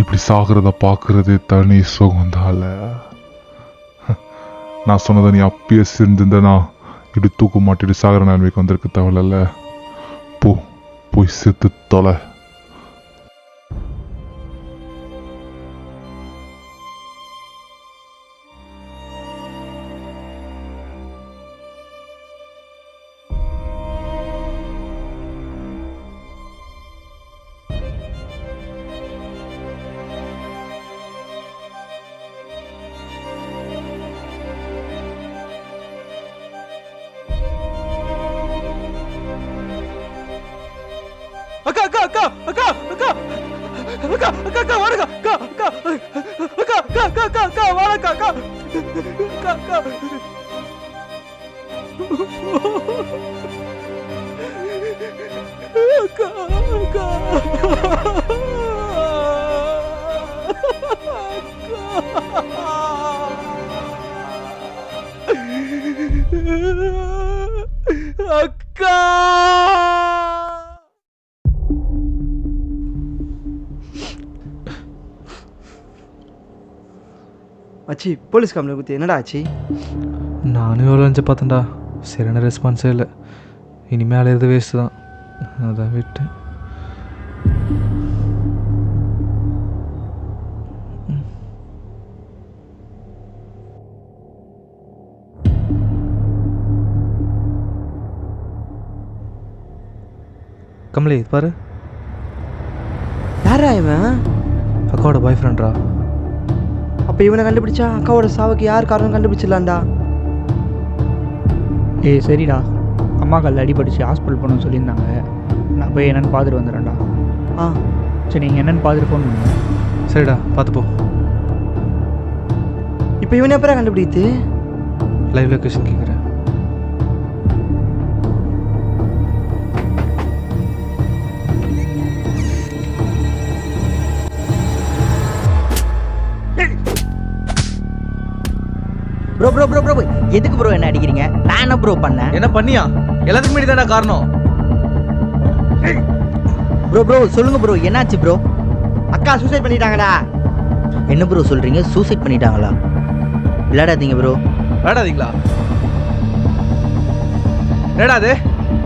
இப்படி சாகிறத பார்க்கறதே தனி சுகந்தால. நான் சொன்னதை நீ அப்பயே செஞ்சிருந்தனா இப்படி தூக்க மாட்டிட்டு சாகிற நிலைமைக்கு வந்திருக்க தேவையில்ல. போய் செத்து தொலை. அக்கா அக்கா அக்கா அக்கா அக்கா அக்கா அக்கா அக்கா வாடா அக்கா அக்கா அக்கா அக்கா அக்கா அக்கா அக்கா வாடா அக்கா அக்கா அக்கா அக்கா அக்கா அக்கா ஆச்சி போலீஸ் கம்ப்ளைண்ட் கொடுத்து என்னடா ஆச்சு? நானும் எவ்வளோ அஞ்சு பார்த்தேன்டா, சரியான ரெஸ்பான்ஸே இல்லை. இனிமேல் அலையிறது வேஸ்ட்டு தான், அதான் விட்டு. கமலி பாரு, யாரா இவன்? அக்காவோட பாய் ஃப்ரெண்ட்ரா. அப்போ இவனை கண்டுபிடிச்சா அக்காவோட சாவுக்கு யார் காரணம் கண்டுபிடிச்சிடலாம்டா. ஏய் சரிடா, அம்மா காலில் அடிபடிச்சு ஹாஸ்பிட்டல் போகணும்னு சொல்லியிருந்தாங்க. நான் போய் என்னென்னு பார்த்துட்டு வந்துடுறேன்டா. சரி, நீங்கள் என்னென்னு பார்த்துட்டு ஃபோன் பண்ணுங்க. சரிடா, பார்த்துப்போ. இப்போ இவனை எப்போ கண்டுபிடித்து? லைவ் லொக்கேஷன் கேட்குறேன். ப்ரோ ப்ரோ ப்ரோ ப்ரோ எதுக்கு ப்ரோ என்ன அடிக்கிறீங்க? நான் என்ன ப்ரோ பண்ணேன்? என்ன பண்ணியா? எல்லாத்துக்கும் முன்னாடி தானே காரணம். ப்ரோ ப்ரோ சொல்லுங்க ப்ரோ, என்னாச்சு ப்ரோ? அக்கா சூசைட் பண்ணிட்டாங்கடா. என்ன ப்ரோ சொல்கிறீங்க? சூசைட் பண்ணிட்டாங்களா? விளையாடாதீங்க ப்ரோ. விளையாடாதீங்களா? என்னடா அது?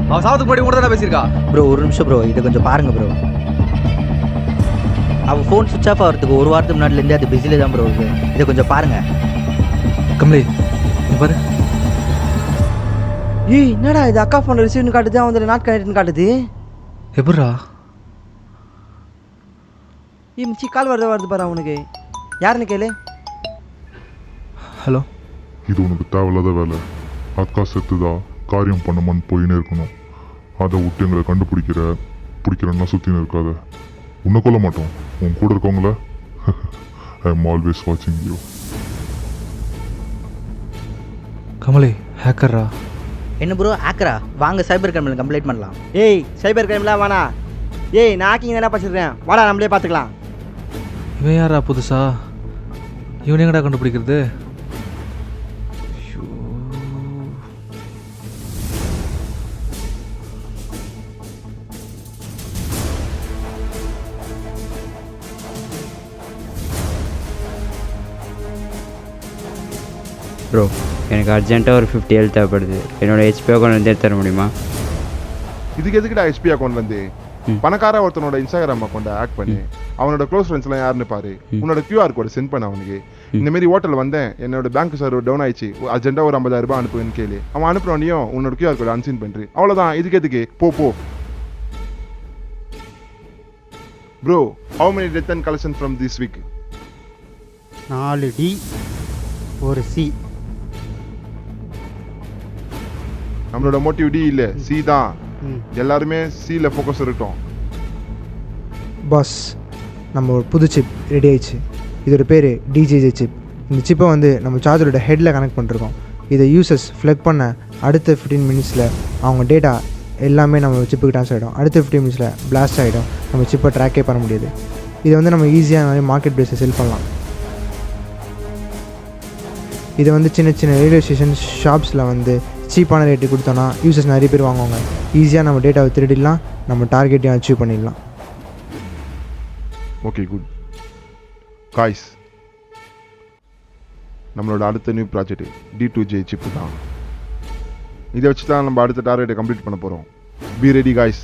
அவன் சாவத்துக்கு முன்னாடி கூட தானே பேசியிருக்கா. ப்ரோ ஒரு நிமிஷம் ப்ரோ, இதை கொஞ்சம் பாருங்க ப்ரோ. அவன் ஃபோன் சுவிட்ச் ஆஃப் ஆகிறதுக்கு ஒரு வாரத்துக்கு முன்னாடிலேருந்தே அது பிஸியில் தான் ப்ரோ இருக்குது. இதை கொஞ்சம் பாருங்கள். கமலி பாரு. ஏய் என்னடா இது? அக்கா ஃபோன் ரிசீவ்னு காட்டுது, அவன் நாட் கனெக்ட்னு காட்டுது. எப்பட்றா? மிச்சி கால் வருது பாரு அவனுக்கு. யாருன்னு கேளு. ஹலோ, இது உனக்கு தேவையில்லாத வேலை. அக்கா செத்துதா காரியம் பண்ணமான்னு போயின்னு இருக்கணும். அதை விட்டு எங்களை பிடிக்கிறன்னா சுற்றின்னு இருக்காத. உன்னை கொல்ல மாட்டோம், உன் கூட இருக்கவங்கள. ஐ எம் ஆல்வேஸ் வாட்சிங் யூ. கமலி ஹேக்கர்ரா. என்ன ப்ரோ ஹேக்கரா? வாங்க சைபர் கிரைமில் கம்ப்ளைண்ட் பண்ணலாம். ஏய் சைபர் கிரைம்லாம் வேணா. ஏய் நான் ஹேக்கிங் தானே படிச்சிருக்கேன், வாடா நம்மளே பார்த்துக்கலாம். இவன் யாரா புதுசா? இவன் எங்கடா கண்டுபிடிக்கிறது? ப்ரோ எனக்கு அர்ஜென்ட்டாக ஒரு 50 ஹெல்த் தேவைப்படுது. என்னோடய ஹெச்பி அக்கௌண்ட் வந்து தர முடியுமா? இதுக்கு எதுக்குடா ஹெச்பி அக்கௌண்ட் வந்து? பணக்கார ஒருத்தனோட இன்ஸ்டாகிராம் அக்கௌண்ட்டை ஆட் பண்ணி அவனோட க்ளோஸ் ஃப்ரெண்ட்ஸ்லாம் யாருன்னு பாரு. உன்னோட QR கோட் சென்ட் பண்ண அவனுக்கு. இந்தமாரி ஹோட்டல் வந்தேன், என்னோட பேங்க் சர்வர் டவுன் ஆயிடுச்சு, அர்ஜென்ட்டாக ஒரு 50,000 ரூபாய் அனுப்புவேன்னு கேளு. அவன் அனுப்புறவனையும் உன்னோட QR கோட் அன்சீன் பண்ணுறேன். அவ்வளோதான். இதுக்கு எதுக்கு? போ. Bro, how many death and collection from this week? 4 D 1 C. நம்மளோட மோட்டிவ் டி இல்லை, சி தான். எல்லாருமே சியில் ஃபோக்கஸ் இருக்கட்டும். பாஸ், நம்ம ஒரு புது சிப் ரெடி ஆயிடுச்சு. இதோட பேர் DJJ சிப். இந்த சிப்பை வந்து நம்ம சார்ஜரோட ஹெட்டில் கனெக்ட் பண்ணிருக்கோம். இதை யூசர்ஸ் ஃப்ளக் பண்ண அடுத்த 15 மினிட்ஸில் அவங்க டேட்டா எல்லாமே நம்ம சிப்புக்கு ட்ரான்ஸ்ஃபர் ஆகிடும். அடுத்த 15 மினிட்ஸில் பிளாஸ்ட் ஆகிடும். நம்ம சிப்பை ட்ராக்கே பண்ண முடியாது. இதை வந்து நம்ம ஈஸியாக நிறைய மார்க்கெட் பிளேஸில் செல் பண்ணலாம். இதை வந்து சின்ன சின்ன ரயில்வே ஸ்டேஷன் ஷாப்ஸில் வந்து சீப்பான ரேட்டு கொடுத்தோன்னா யூசர்ஸ் நிறைய பேர் வாங்குவாங்க. ஈஸியாக நம்ம டேட்டாவை திருடிடலாம், நம்ம டார்கெட்டையும் அச்சீவ் பண்ணிடலாம். ஓகே குட் காய்ஸ், நம்மளோட அடுத்த நியூ ப்ராஜெக்ட் D2J சிப்பு தான். இதை வச்சு தான் நம்ம அடுத்த டார்கெட்டை கம்ப்ளீட் பண்ண போகிறோம். Be ready guys.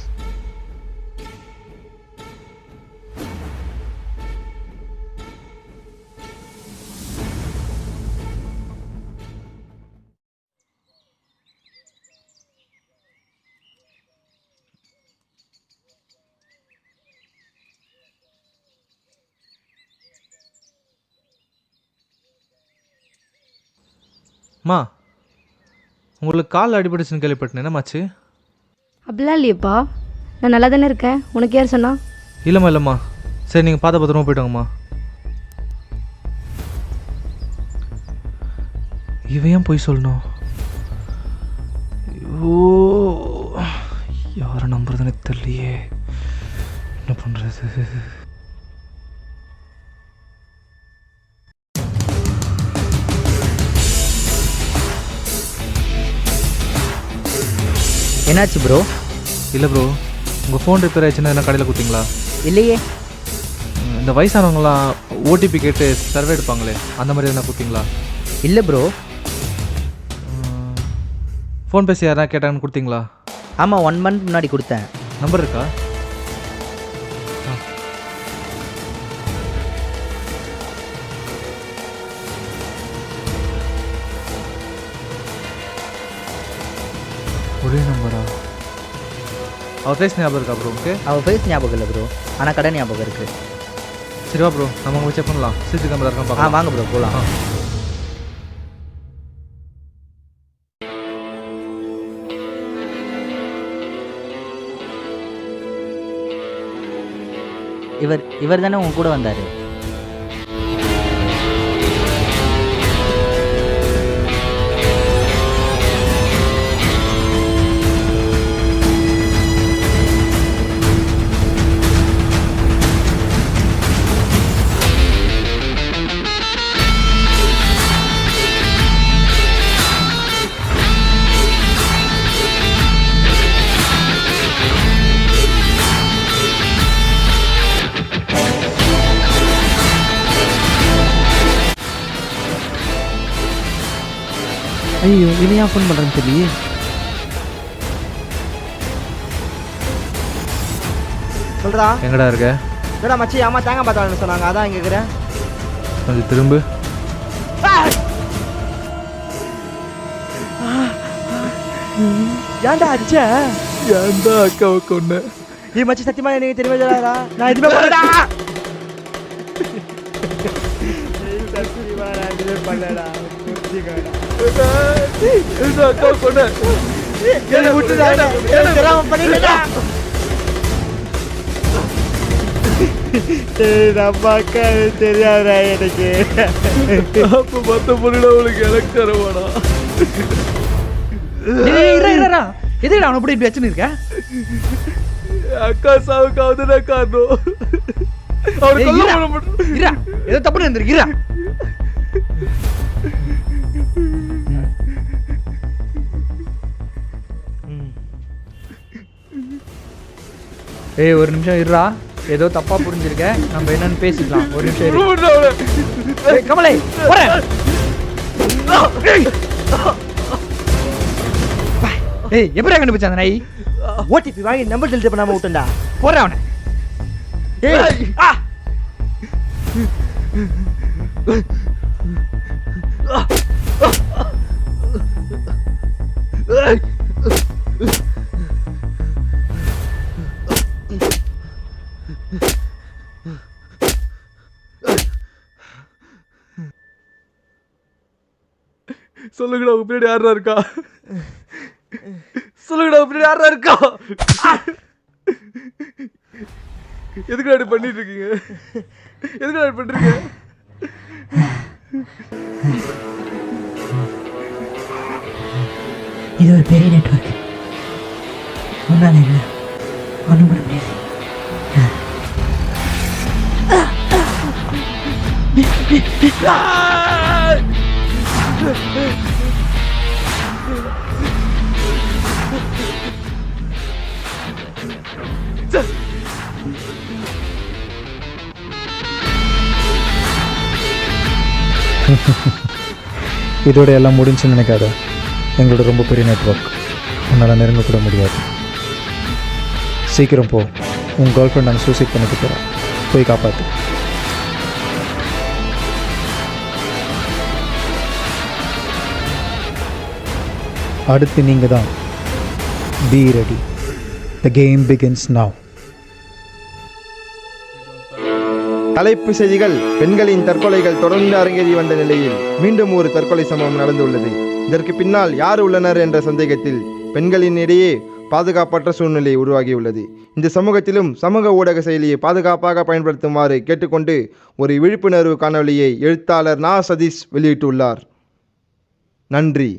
அம்மா, உங்களுக்கு கால் அடிபட்டுச்சுன்னு கேள்விப்பட்டேன், என்னம்மாச்சு? அப்படிலாம் இல்லையப்பா, நான் நல்லா தானே இருக்கேன். உனக்கு யார் சொன்னா? இல்லைம்மா. சரி, நீங்கள் பார்த்த பத்திரமா போயிட்டாங்கம்மா. இவன் ஏன் போய் சொல்லணும்? ஐயோ, யாரை நம்புறதுன்னு தெரியலையே, என்ன பண்ணுறது? என்னாச்சு ப்ரோ? இல்லை ப்ரோ, உங்கள் ஃபோன் ரிப்பேர் ஆயிடுச்சுன்னா என்ன கடையில் கொடுத்தீங்களா? இல்லையே. இந்த வயசானவங்களாம் ஓடிபி கேட்டு சர்வே எடுப்பாங்களே, அந்த மாதிரி எதனா கொடுத்தீங்களா? இல்லை ப்ரோ. ஃபோன் பேசி யாரா கேட்டாங்கன்னு கொடுத்தீங்களா? ஆமாம், 1 month முன்னாடி கொடுத்தேன். நம்பர் இருக்கா? ஒரே நம்பரா? அவள் ஃபேஸ் ஞாபகம் இருக்கா ப்ரோ? ஓகே, அவள் ஃபேஸ் ஞாபகம் இல்லை ப்ரோ, ஆனால் கடை ஞாபகம் இருக்குது. சரி வா ப்ரோ, நம்ம உங்களுக்கு செக் பண்ணலாம். சிசி கேமரா இருக்கான்னு பார்க்கலாம். வாங்க ப்ரோ போகலாம். இவர் தானே உங்க கூட வந்தார்? ஐயோ, இவன் ஏன் ஃபோன் பண்ணுறேன்னு தெரியலையே. சொல்கிறா எங்கடா இருக்க? என்னடா மச்சி, அம்மா தேங்காய் பார்த்தாலும் சொன்னாங்க, அதான் இங்கே இருக்கிறேன். கொஞ்சம் திரும்ப. ஏன்டா அச்ச? ஏன்டா அக்காவை கொன்ன? நீ மச்சி சத்தியமா எனக்கு தெரியவே தெரியாதா? நான் எதுவுமே பண்ணலடா. சத்தியமா நான் எதுவுமே பண்ணலடா. அக்காவை கொன்ன. என்ன விட்டுடா, என்ன தெரியாம பண்ணிட்டடா. நம்ம அக்கா தெரியாதா எனக்கு? அப்போ மற்ற பொருளை அவளுக்கு எனக்கு தரவாடா. எதுக்கு அவனை இப்படி பிரச்சனை இருக்க? அக்கா சாவுக்காவது நான் காரணம். அவரு கொல்ல முடியும். ஏதோ தப்பு இருந்திருக்கிறா. ஏய், ஒரு நிமிஷம் இருடா, ஏதோ தப்பா புரிஞ்சிருக்க, நம்ம என்னன்னு பேசிக்கலாம். ஒரு நிமிஷம் இரு. கமலை போறேன். ஏய், எப்படி கண்டுபிடிச்ச அந்த நாய்? ஓடிபி வாங்கி நம்பர் டெலிட் பண்ணாம விட்டேன்டா. போறேன் அவனை. ஏய், சொல்லுங்கடா, உங்க பின்னாடி யாரா இருக்கா? சொல்லுங்கடா, உங்க பின்னாடி யாரா இருக்கா? எதுக்குடா இப்படி பண்ணிட்டு இருக்கீங்க? எதுக்குடா இப்படி பண்றீங்க? இது ஒரு பெரிய நெட்வொர்க். ஒன்றால் இல்லை, ஒன்றும் பண்ண முடியாது. இதோட எல்லாம் முடிஞ்சுன்னு நினைக்காத. எங்களோட ரொம்ப பெரிய நெட்வொர்க், உன்னால் நெருங்க கூட முடியாது. சீக்கிரம் போ, உன் கேர்ள் ஃப்ரெண்ட் நாங்கள் சூசைட் பண்ணிட்டு போகிறோம், போய் காப்பாற்று. அடுத்து நீங்கள் தான். Be ready, the game begins now. தலைப்பு செய்திகள்: பெண்களின் தற்கொலைகள் தொடர்ந்து அரங்கேறி வந்த நிலையில் மீண்டும் ஒரு தற்கொலை சம்பவம் நடந்துள்ளது. இதற்கு பின்னால் யார் உள்ளனர் என்ற சந்தேகத்தில் பெண்களின் இடையே பாதுகாப்பற்ற சூழ்நிலை உருவாகியுள்ளது. இந்த சமூகத்திலும் சமூக ஊடக செயலியை பாதுகாப்பாக பயன்படுத்துமாறு கேட்டுக்கொண்டு ஒரு விழிப்புணர்வு காணொலியை எழுத்தாளர் நா. சதீஷ் வெளியிட்டுள்ளார். நன்றி.